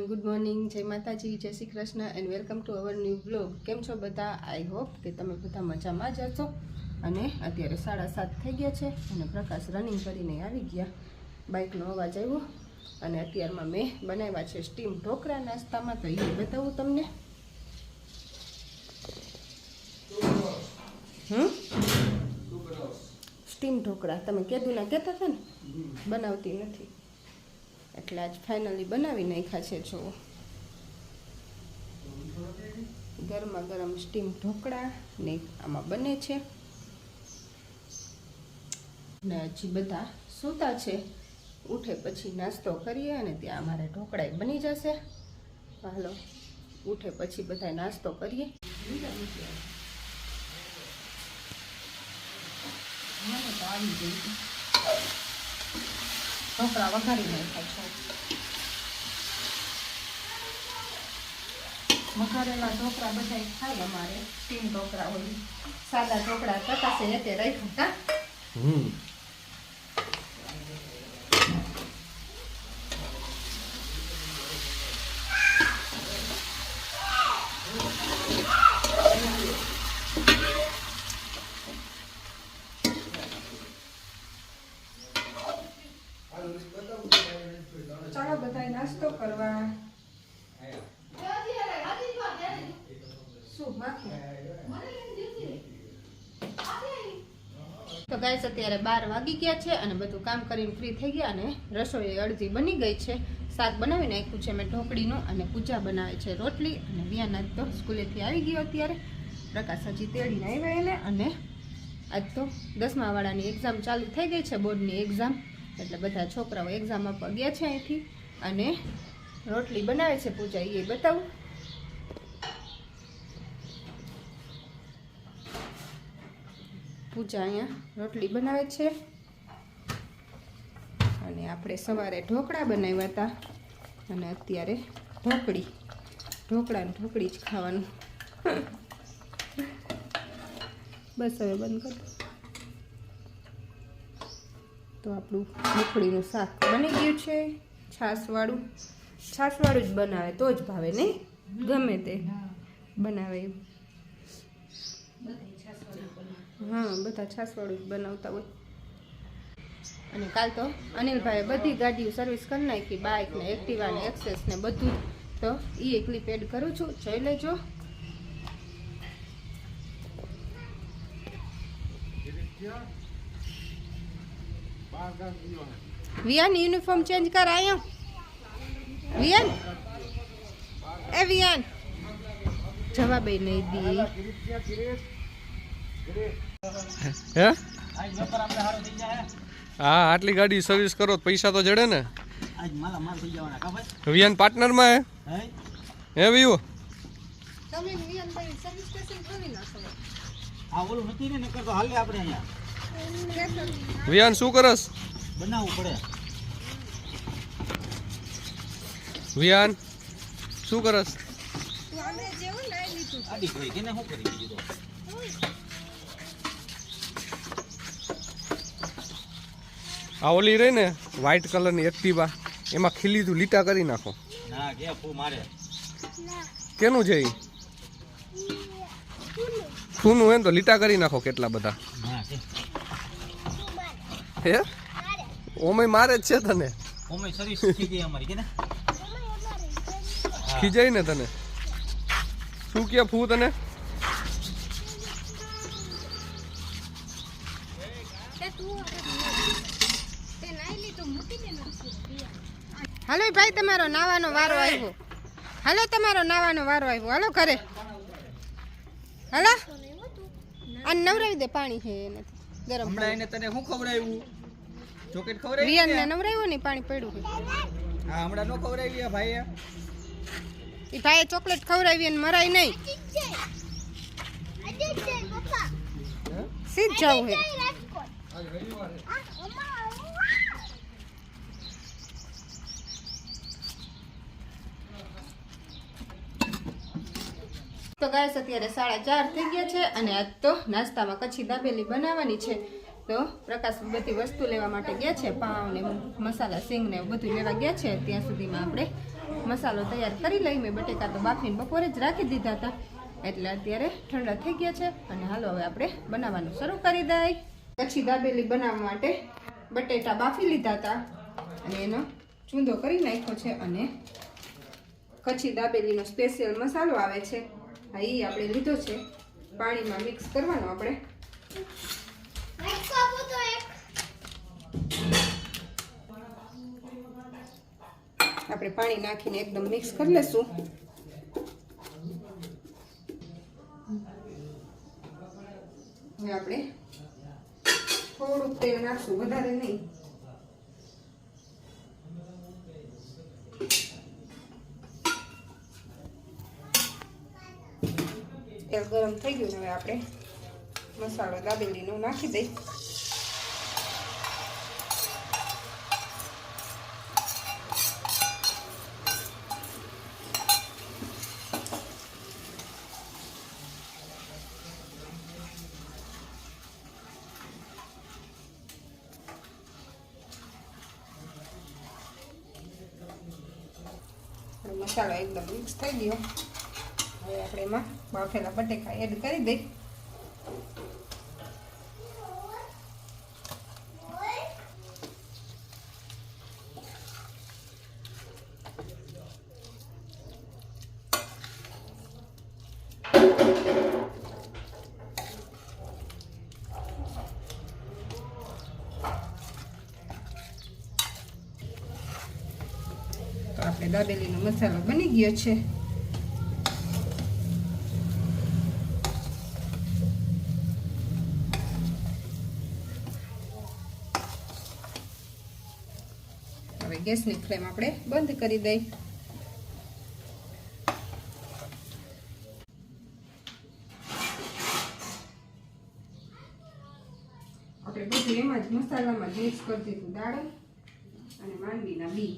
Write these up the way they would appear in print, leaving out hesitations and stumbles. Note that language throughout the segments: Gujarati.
ગુડ મોર્નિંગ, જય માતાજી, જય Shri Krishna and welcome to our new blog. કેમ છો બધા? આઈ હોપ કે તમે બધા મજામાં જ હશો. અને અત્યારે 7:30 થઈ ગયા છે અને પ્રકાશ રનિંગ કરીને આવી ગયા. બાઇકનો અવાજ આવ્યો અને અત્યારમાં મેં બનાવ્યા છે સ્ટીમ ઢોકળા નાસ્તામાં, તો એ બતાવું તમને. સ્ટીમ ઢોકળા તમે કીધું કહેતા હતા ને, બનાવતી નથી એટલે આજ ફાઇનલી બનાવી નાખ્યા છે. જો ગરમા ગરમ સ્ટીમ ઢોકળા ને આમાં બને છે ને હજી બધા સૂતા છે. ઉઠે પછી નાસ્તો કરીએ અને ત્યાં અમારે ઢોકળા બની જશે. હાલો ઉઠે પછી બધા નાસ્તો કરીએ. આવી ગઈ ઢોકળા વઘારી નાખ્યા છો. વઘારેલા ઢોકળા બધા ખાય અમારે. સ્ટીમ ઢોકળા હોય, સાદા ઢોકળા પ્રકાશે એટલે રાખ્યા હતા. ચાલો બધા નાસ્તો કરવા. તો ગાઈસ અત્યારે 12 વાગી ગયા છે અને બધું કામ કરીને ફ્રી થઈ ગયા અને રસોઈ અડધી બની ગઈ છે. શાક બનાવી નાખ્યું છે મેં ઢોકળીનું અને પૂજા બનાવે છે રોટલી. અને વિયાના તો સ્કૂલેથી આવી ગયો અત્યારે. પ્રકાશ હજી તેડીને આવ્યા એને. અને આજ તો 10મા વાળાની એક્ઝામ ચાલુ થઈ ગઈ છે, બોર્ડની એક્ઝામ, એટલે બધા છોકરાઓ એક્ઝામ આપવા ગયા છે અહીંથી. અને રોટલી બનાવે છે પૂજા, એ બતાવું. પૂજા અહીંયા રોટલી બનાવે છે અને આપણે સવારે ઢોકળા બનાવ્યા હતા અને અત્યારે ઢોકળા ને ઢોકળી જ ખાવાનું. બસ હવે બંધ કર. તો આપણું ઢોકળીનું શાક બની ગયું છે. છાશવાળું જ બનાવે તો જ ભાવે, નહીં ગમે તે બનાવે એવું. હા, બધા છાશવાળું જ બનાવતા હોય. અને કાલ તો અનિલભાઈએ બધી ગાડીઓ સર્વિસ કરી નાખી, બાઇક ને એક્ટિવા ને એક્સેસ ને બધું. તો એ ક્લિપ એડ કરું છું, જોઈ લેજો. વિયાન યુનિફોર્મ ચેન્જ કર આયો. વિયાન એ વિયાન જવાબ નહીં દી. હે હા, આટલી ગાડી સર્વિસ કરો તો પૈસા તો જડે ને. વિયાન પાર્ટનર માં હે વિયો તમે વિયાન ભાઈ સર્વિસ સ્ટેશન ખોલી નાખો. આ ઓલું નથી ને, નકર તો હાલે આપણે અહીંયા. વિયાન શું કરસ? બનાવવું પડે. વિયાન શું કરસ? અમે જેવું લઈ લીધું. આડી કોઈ કેને શું કરી દીધું? આ ઓલી રહી ને વ્હાઈટ કલરની એક્ટિવા, એમાં ખીલી તું લીટા કરી નાખો. ના કે ફૂ મારે. કેનું છે ઈ? ફૂનું એમ તો લીટા કરી નાખો કેટલા બધા. ના કે હે ઓમે મારે જ છે તને. ઓમે સર્વિસ થઈ ગઈ અમારી કે ને. ખીજાય ને તને. શું કે ફૂ તને? હાલો ભાઈ, તમારો નાવાનો વારો આવ્યો. હાલો ઘરે. હાલો આ નવરાવી દે, પાણી છે એને ગરમ. હમણાં એને તને શું ખવડાવ્યું? ચોકલેટ ખવડાવી? વિયાનને નવરાવ્યો ને પાણી પડ્યું છે. હા, હમણાં નો ખવડાવી આ ભાઈએ. એ ભાઈએ ચોકલેટ ખવડાવી અને મરાય નહીં. સીધ જાવ હે. તો ગાઈસ અત્યારે 4:30 થઈ ગયા છે અને આજ તો નાસ્તામાં કચ્છી દાબેલી બનાવવાની છે. તો પ્રકાશ બધી વસ્તુ લેવા માટે ગયા છે, પાવ ને મસાલા સિંગ ને બધું લેવા ગયા છે. ત્યાં સુધીમાં આપણે મસાલો તૈયાર કરી લઈ. મેં બટેકા તો બાફીને બપોરે જ રાખી દીધા હતા, એટલે અત્યારે ઠંડા થઈ ગયા છે. અને હાલો હવે આપણે બનાવવાનું શરૂ કરી દઈએ. કચ્છી દાબેલી બનાવવા માટે બટેટા બાફી લીધા હતા અને એનો ચૂંદો કરી નાખ્યો છે. અને કચ્છી દાબેલીનો સ્પેશિયલ મસાલો આવે છે, હા એ આપણે લીધો છે. પાણીમાં મિક્સ કરવાનો આપણે. આપણે પાણી નાખીને એકદમ મિક્સ કરી લેશું. હવે આપણે થોડુંક તેલ નાખશું, વધારે નહીં. તેલ ગરમ થઈ ગયું. હવે આપણે મસાલો દાબેલીનો નાખી દઈ. મસાલો એકદમ મિક્સ થઈ ગયો. હવે આપણે એમાં બાફેલા બટેકા એડ કરી દઈ. તો આપણે દાબેલીનો મસાલો બની ગયો છે. હવે ગેસની ફ્લેમ આપણે બંધ કરી દઈ. આપણે બધું એમાં જ મસાલામાં જ મિક્સ કરી દીધું. દાડમ અને માંડવીના બી.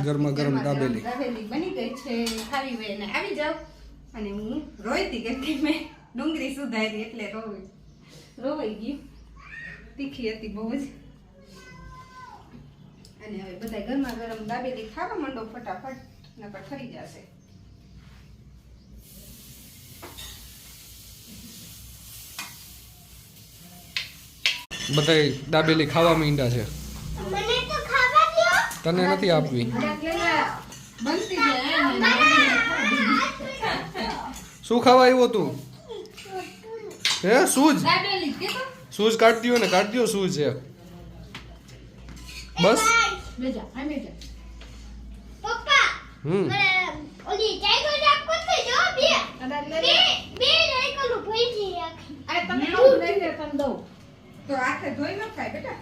ગરમા ગરમ દાબેલી બની ગઈ છે. ખાવી હોય ને આવી જાવ. અને હું રોઈતી કેમ કે મેં ડુંગળી સુધારી એટલે રોવાઈ ગયું. તીખી હતી બહુ જ. અને હવે બધા ગરમા ગરમ દાબેલી ખાવા માંડો ફટાફટ, નકર ઠરી જશે. બધા દાબેલી ખાવા માંડ્યા છે. તને નથી આપવી. શું ખાવા આવ્યો તું? હે સૂજ? સૂજ કાઢતી હોય ને કાઢતી હોય સૂજ છે. બસ તો હાથે ધોઈ ન ખાય બેટા.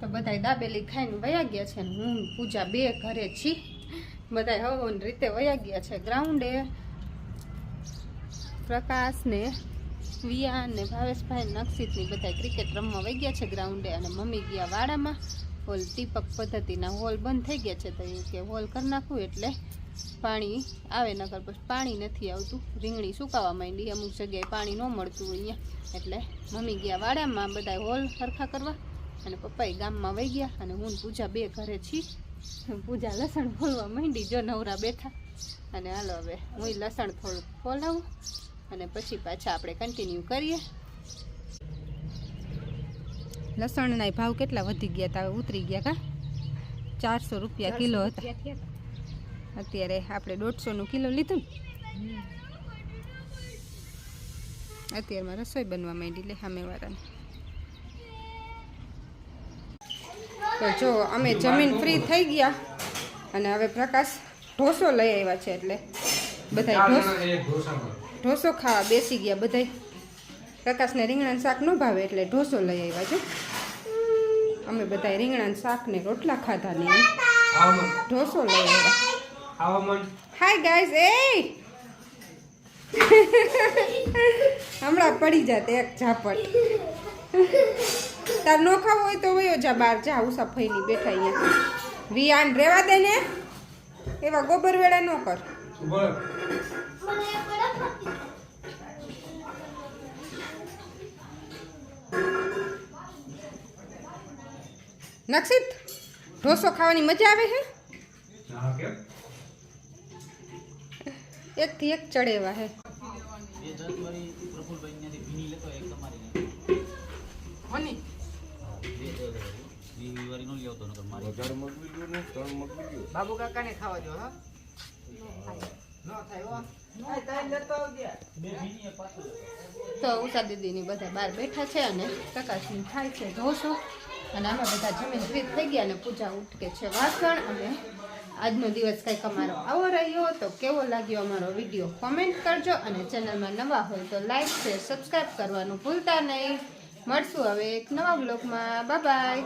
તો બધા દાબેલી ખાઈને વયા ગયા છે ને હું પૂજા બે ઘરે છી. બધા હવન રીતે વયા ગયા છે ગ્રાઉન્ડે. પ્રકાશ ને વિયા ને ભાવેશભાઈ નક્ષિતની બધા ક્રિકેટ રમવા વહી ગયા છે ગ્રાઉન્ડે. અને મમ્મી ગયા વાડામાં. હોલ ટીપક પદ્ધતિના હોલ બંધ થઈ ગયા છે, તો એ કે હોલ કરી નાખવું એટલે પાણી આવે. નકર પછી પાણી નથી આવતું. રીંગણી સુકાવા માંડી, અમુક જગ્યાએ પાણી ન મળતું હોય અહીંયા. એટલે મમ્મી ગયા વાડામાં બધા હોલ સરખા કરવા. અને પપ્પાએ ગામમાં વહી ગયા. અને હું પૂજા બે ઘરે છી. પૂજા લસણ ફોલવા માંડી, જો નવરા બેઠા. અને હાલો હવે હું લસણ થોડુંક ફોલાવું અને પછી પાછા આપણે કન્ટિન્યુ કરીએ. લસણના ભાવ કેટલા વધી ગયા હતા, ઉતરી ગયા કા? 400 રૂપિયા કિલો હતા. અત્યારે આપણે 150નું કિલો લીધું. અત્યારમાં રસોઈ બનવા માંડી લે સામેવાળાને. તો જો અમે જમીન ફ્રી થઈ ગયા અને હવે પ્રકાશ ઢોસો લઈ આવ્યા છે. એટલે બધા ઢોસો ખાવા બેસી ગયા. બધા પ્રકાશને રીંગણાનું શાક ન ભાવે એટલે ઢોસો લઈ આવ્યા છે. અમે બધા રીંગણાનું શાક ને રોટલા ખાધા ને ઢોસો લઈ આવ્યા. Hi guys. એ હમણાં પડી જાતે એક ઝાપટ. તાર નો ખાવું હોય તો વયો જા બહાર જા. ઉષા ફઈની બેઠા અહીંયા. વિયાન રેવા દે ને, એવા ગોબર વેળા ન કર. નક્ષિત, ઢોસો ખાવાની મજા આવે હે? એક થી એક ચડેવા હે. એ 10 વાળી પ્રફુલભાઈ ત્યાંથી ભીની લેતો એક તમારી મની ભીની વાળી નો લેતો નકર મારી બાબુ કાકાને ખાવા જો હા નો થાય હો આ તાઈ લેતો આવજે બે ભીની એક પાછું તો ઉષા દીદીની બધા બહાર બેઠા છે અને પ્રકાશની થાય છે ઢોસો અને આમાં બધા જમીન ફ્રી થઈ ગયા અને પૂજા ઉઠકે છે વાસણ. અને આજનો દિવસ કંઈક અમારો આવો રહ્યો. તો કેવો લાગ્યો અમારો વિડીયો કોમેન્ટ કરજો અને ચેનલમાં નવા હોય તો લાઈક શેર સબસ્ક્રાઈબ કરવાનું ભૂલતા નહીં. મળશું હવે એક નવા બ્લોગમાં. Bye bye.